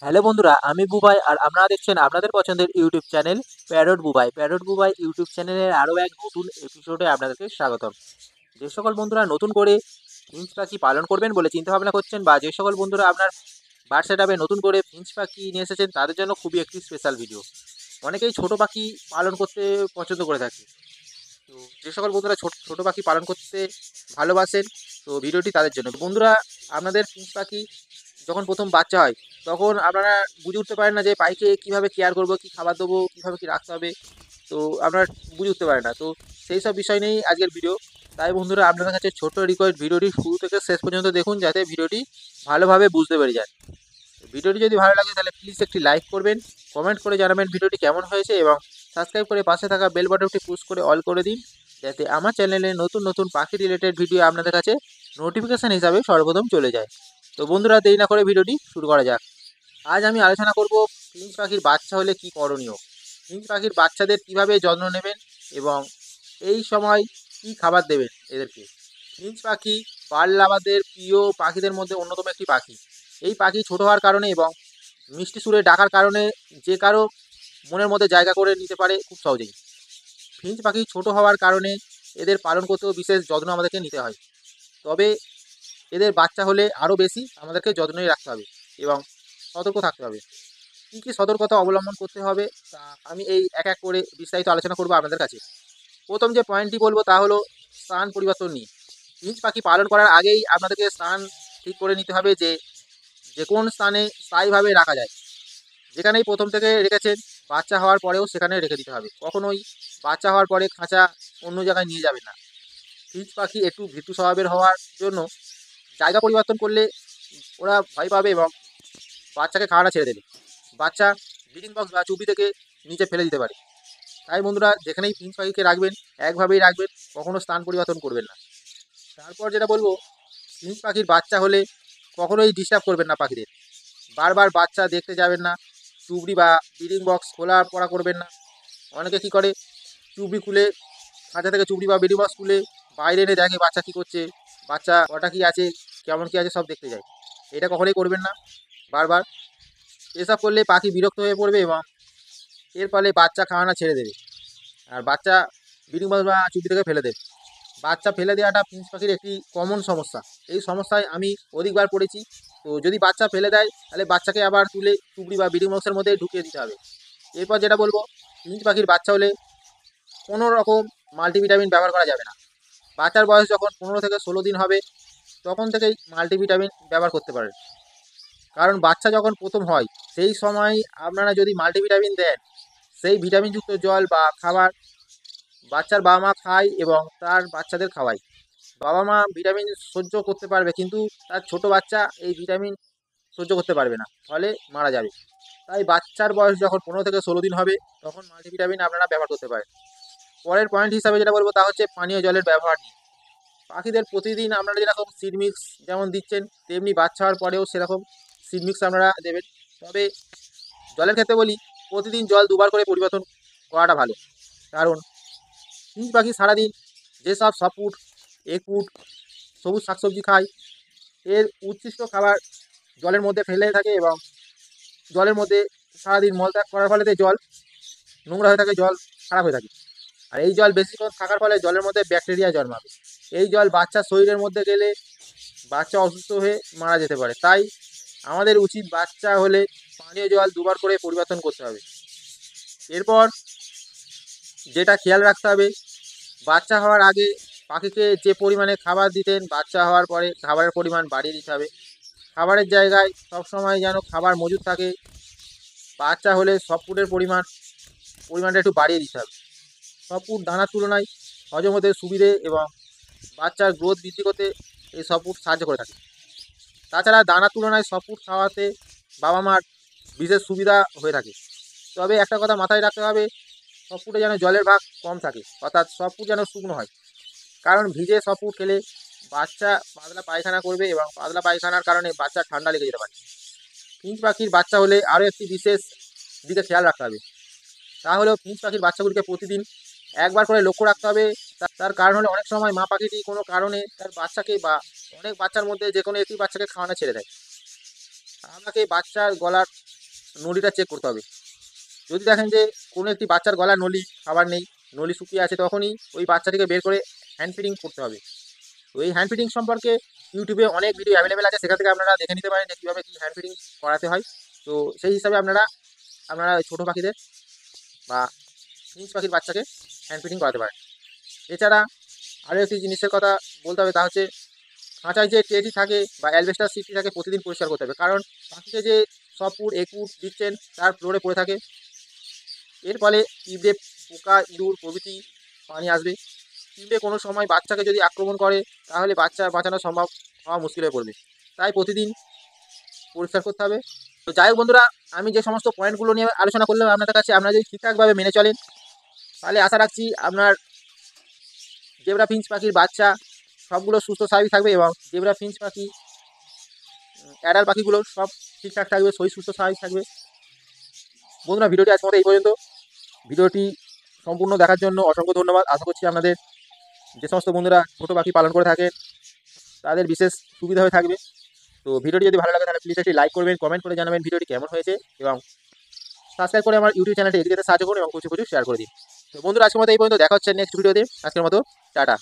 Hello বন্ধুরা, আমি বুবাই আর আপনারা দেখছেন আপনাদের পছন্দের YouTube channel parrot Bubai. Parrot Bubai YouTube চ্যানেলের আরও এক নতুন এপিসোডে আপনাদেরকে স্বাগতম। যে সকল বন্ধুরা নতুন করে ফিঞ্চ পাখি পালন করবেন বলে চিন্তা ভাবনা করছেন, বা যে সকল বন্ধুরা আপনার বার্ড সেটআপে নতুন করে ফিঞ্চ পাখি নিয়ে এসেছেন, তাদের জন্য খুবই একটি স্পেশাল ভিডিও। অনেকেই ছোট পাখি পালন করতে পছন্দ করে থাকে। তো যে সকল বন্ধুরা ছোট ছোট পাখি পালন করতে ভালোবাসেন, তো ভিডিওটি তাদের জন্য। বন্ধুরা, আপনাদের ফিঞ্চ পাখি যখন প্রথম বাচ্চা হয়, তখন আপনারা বুঝে উঠতে পারেন না যে পাখিকে কীভাবে কেয়ার করবো, কী খাবার দেবো, কীভাবে কী রাখতে হবে। তো আপনারা বুঝে উঠতে পারেন না। তো সেই সব বিষয় নিয়েই আজকের ভিডিও। তাই বন্ধুরা, আপনাদের কাছে ছোট্ট রিকোয়েস্ট, ভিডিওটি শুরু থেকে শেষ পর্যন্ত দেখুন, যাতে ভিডিওটি ভালোভাবে বুঝতে পেরে যান। ভিডিওটি যদি ভালো লাগে তাহলে প্লিজ একটি লাইক করবেন, কমেন্ট করে জানাবেন ভিডিওটি কেমন হয়েছে, এবং সাবস্ক্রাইব করে পাশে থাকা বেল বাটনটি পুশ করে অল করে দিন, যাতে আমার চ্যানেলে নতুন নতুন পাখি রিলেটেড ভিডিও আপনাদের কাছে নোটিফিকেশান হিসাবে সর্বপ্রথম চলে যায়। তো বন্ধুরা, দেরি না করে ভিডিওটি শুরু করা যাক। আজ আমি আলোচনা করব ফিঞ্চ পাখির বাচ্চা হলে কি করণীয়, ফিঞ্চ পাখির বাচ্চাদের কিভাবে যত্ন নেবেন, এবং এই সময় কি খাবার দেবেন এদেরকে। ফিঞ্চ পাখি বার্ড লাভারদের প্রিয় পাখিদের মধ্যে অন্যতম একটি পাখি। এই পাখি ছোট হওয়ার কারণে এবং মিষ্টি সুরে ডাকার কারণে যে কারো মনের মধ্যে জায়গা করে নিতে পারে খুব সহজেই। ফিঞ্চ পাখি ছোট হওয়ার কারণে এদের পালন করতেও বিশেষ যত্ন আমাদেরকে নিতে হয়। তবে এদের বাচ্চা হলে আরও বেশি আমাদেরকে যত্নই রাখতে হবে এবং সতর্ক থাকতে হবে। কী কী সতর্কতা অবলম্বন করতে হবে, তা আমি এই এক এক করে বিস্তারিত আলোচনা করব আপনাদের কাছে। প্রথম যে পয়েন্টটি বলবো তা হলো স্থান পরিবর্তন নিয়ে। ফিঞ্চ পাখি পালন করার আগেই আপনাদেরকে স্থান ঠিক করে নিতে হবে, যে যে কোন স্থানে স্থায়ীভাবে রাখা যায়। যেখানেই প্রথম থেকে রেখেছেন, বাচ্চা হওয়ার পরেও সেখানে রেখে দিতে হবে। কখনোই বাচ্চা হওয়ার পরে খাঁচা অন্য জায়গায় নিয়ে যাবেন না। ফিঞ্চ পাখি একটু ভীতু স্বভাবের হওয়ার জন্য জায়গা পরিবর্তন করলে ওরা ভয় পাবে এবং বাচ্চাকে খাওয়াটা ছেড়ে দেবে। বাচ্চা ব্রিডিং বক্স বা চুপি থেকে নিচে ফেলে দিতে পারে। তাই বন্ধুরা, যেখানেই ফিঞ্চ পাখিকে রাখবেন একভাবেই রাখবেন, কখনো স্থান পরিবর্তন করবেন না। তারপর যেটা বলবো, ফিঞ্চ পাখির বাচ্চা হলে কখনোই ডিস্টার্ব করবেন না পাখিদের। বারবার বাচ্চা দেখতে যাবেন না। চুবড়ি বা ব্রিডিং বক্স খোলা পড়া করবেন না। অনেকে কী করে, চুবড়ি খুলে, খাঁচা থেকে চুবড়ি বা ব্রিডিং বক্স খুলে বাইরে এনে দেখে বাচ্চা কী করছে, বাচ্চা কটা কী আছে, কেমন কী আছে সব দেখতে যায়। এটা কখনোই করবেন না বারবার। এসব করলে পাখি বিরক্ত হয়ে পড়বে এবং এর ফলে বাচ্চা খাওয়ানো ছেড়ে দেবে, আর বাচ্চা ব্রিডিং বক্স বা চুবড়ি থেকে ফেলে দেবে। বাচ্চা ফেলে দেওয়াটা ফিঞ্চ পাখির একটি কমন সমস্যা। এই সমস্যায় আমি অধিকবার পড়েছি। তো যদি বাচ্চা ফেলে দেয়, তাহলে বাচ্চাকে আবার তুলে চুবড়ি বা ব্রিডিং বক্সের মধ্যে ঢুকিয়ে দিতে হবে। এরপর যেটা বলবো, ফিঞ্চ পাখির বাচ্চা হলে কোনো রকম মাল্টিভিটামিন ব্যবহার করা যাবে না। বাচ্চার বয়স যখন 15 থেকে 16 দিন হবে, তখন থেকেই মাল্টিভিটামিন ব্যবহার করতে পারেন। কারণ বাচ্চা যখন প্রথম হয়, সেই সময় আপনারা যদি মাল্টিভিটামিন দেন, সেই ভিটামিনযুক্ত জল বা খাবার বাচ্চার বাবা মা খায় এবং তার বাচ্চাদের খাওয়ায়। বাবা মা ভিটামিন সহ্য করতে পারবে, কিন্তু তার ছোট বাচ্চা এই ভিটামিন সহ্য করতে পারবে না, ফলে মারা যাবে। তাই বাচ্চার বয়স যখন 15 থেকে 16 দিন হবে, তখন মাল্টিভিটামিন আপনারা ব্যবহার করতে পারেন। পরের পয়েন্ট হিসাবে যেটা বলবো তা হচ্ছে পানীয় জলের ব্যবহার নিয়ে। পাখিদের প্রতিদিন আপনারা যেরকম সিড মিক্স যেমন দিচ্ছেন, তেমনি বাচ্চা হওয়ার পরেও সেরকম সিড মিক্স আপনারা দেবেন। তবে জলের ক্ষেত্রে বলি, প্রতিদিন জল দুবার করে পরিবর্তন করাটা ভালো। কারণ ফিঞ্চ পাখি সারাদিন যেসব সফট, একুট, সবুজ শাকসবজি খায়, এর উচ্ছিষ্ট খাবার জলের মধ্যে ফেলে থাকে এবং জলের মধ্যে সারাদিন মলত্যাগ করার ফলেতে জল নোংরা হয়ে থাকে, জল খারাপ হয়ে থাকে। আর এই জল বেশিক্ষণ থাকার ফলে জলের মধ্যে ব্যাকটেরিয়া জন্মাবে। এই জল বাচ্চার শরীরের মধ্যে গেলে বাচ্চা অসুস্থ হয়ে মারা যেতে পারে। তাই আমাদের উচিত বাচ্চা হলে পানীয় জল দুবার করে পরিবর্তন করতে হবে। এরপর যেটা খেয়াল রাখতে হবে, বাচ্চা হওয়ার আগে পাখিকে যে পরিমাণে খাবার দিতেন, বাচ্চা হওয়ার পরে খাবারের পরিমাণ বাড়িয়ে দিতে হবে। খাবারের জায়গায় সবসময় যেন খাবার মজুদ থাকে। বাচ্চা হলে সফট ফুডের পরিমাণটা একটু বাড়িয়ে দিতে হবে। সফট ফুড দানার তুলনায় হজম হতে সুবিধে এবং বাচ্চার গ্রোথ বৃদ্ধি করতে এই সফট ফুড সাহায্য করে থাকে। তাছাড়া দানার তুলনায় সফট ফুড খাওয়াতে বাবা মার বিশেষ সুবিধা হয়ে থাকে। তবে একটা কথা মাথায় রাখতে হবে, সফট ফুডে যেন জলের ভাগ কম থাকে, অর্থাৎ সফট ফুড যেন শুকনো হয়। কারণ ভিজে সফট ফুড খেলে বাচ্চা পাতলা পায়খানা করবে এবং পাতলা পায়খানার কারণে বাচ্চা ঠান্ডা লেগে যেতে পারে। ফিঞ্চ পাখির বাচ্চা হলে আরও একটি বিশেষ দিকে খেয়াল রাখতে হবে, তা হলো ফিঞ্চ পাখির বাচ্চাগুলিকে প্রতিদিন একবার করে লক্ষ্য রাখতে হবে। তার কারণ হলো, অনেক সময় মা পাখিটি কোনো কারণে তার বাচ্চাকে বা অনেক বাচ্চার মধ্যে যে কোনো একটি বাচ্চাকে খাওয়ানো ছেড়ে দেয়। আপনাকে বাচ্চার গলার নলিটা চেক করতে হবে। যদি দেখেন যে কোনো একটি বাচ্চার গলায় নলি খাবার নেই, নলি শুকিয়ে আছে, তখনই ওই বাচ্চাটিকে বের করে হ্যান্ড ফিডিং করতে হবে। তো এই হ্যান্ড ফিডিং সম্পর্কে ইউটিউবে অনেক ভিডিও অ্যাভেলেবেল আছে, সেখান থেকে আপনারা দেখে নিতে পারেন যে কীভাবে কী হ্যান্ড ফিডিং করাতে হয়। তো সেই হিসাবে আপনারা আপনারা ছোটো পাখিদের বা ফিঞ্চ পাখির বাচ্চাকে হ্যান্ড ফিডিং করাতে পারেন। এছাড়া আরও একটি জিনিসের কথা বলতে হবে, তা হচ্ছে খাঁচায় যে ট্রেটি থাকে বা অ্যালবেস্টার সিটটি থাকে প্রতিদিন পরিষ্কার করতে হবে, কারণ পাখিকে যে সব ফুড একুট দিচ্ছেন তার ফ্লোরে পড়ে থাকে। এর ফলে পিঁপড়ে, পোকা, ইঁদুর প্রভৃতি পানি আসবে। পিঁপড়ে কোনো সময় বাচ্চাকে যদি আক্রমণ করে তাহলে বাচ্চা বাঁচানো সম্ভব হওয়া মুশকিল হয়ে পড়বে। তাই প্রতিদিন পরিষ্কার করতে হবে। তো যাই হোক বন্ধুরা, আমি যে সমস্ত পয়েন্টগুলো নিয়ে আলোচনা করলাম আপনাদের কাছে, আপনারা যদি ঠিকঠাকভাবে মেনে চলেন তাহলে আশা রাখছি আপনার জেব্রা ফিঞ্চ পাখির বাচ্চা সবগুলো সুস্থ স্বাভাবিক থাকবে এবং জেব্রা ফিঞ্চ পাখি অ্যাডাল্ট পাখিগুলো সব ঠিকঠাক থাকবে, শরীর সুস্থ স্বাভাবিক থাকবে। বন্ধুরা, ভিডিওটি আজকের মতো এই পর্যন্ত। ভিডিওটি সম্পূর্ণ দেখার জন্য অসংখ্য ধন্যবাদ। আশা করছি আপনাদের যে সমস্ত বন্ধুরা ছোটো পাখি পালন করে থাকেন তাদের বিশেষ সুবিধা হয়ে থাকবে। তো ভিডিওটি যদি ভালো লাগে তাহলে প্লিজ একটি লাইক করবেন, কমেন্ট করে জানাবেন ভিডিওটি কেমন হয়েছে এবং সাবস্ক্রাইব করে আমার ইউটিউব চ্যানেলটি এগিয়ে যেতে সাহায্য করুন এবং প্রচুর শেয়ার করে দিন। তো বন্ধুরা, আজকের মতো এই পর্যন্ত। দেখা হচ্ছে নেক্সট ভিডিওতে। আজকের মতো টাটা।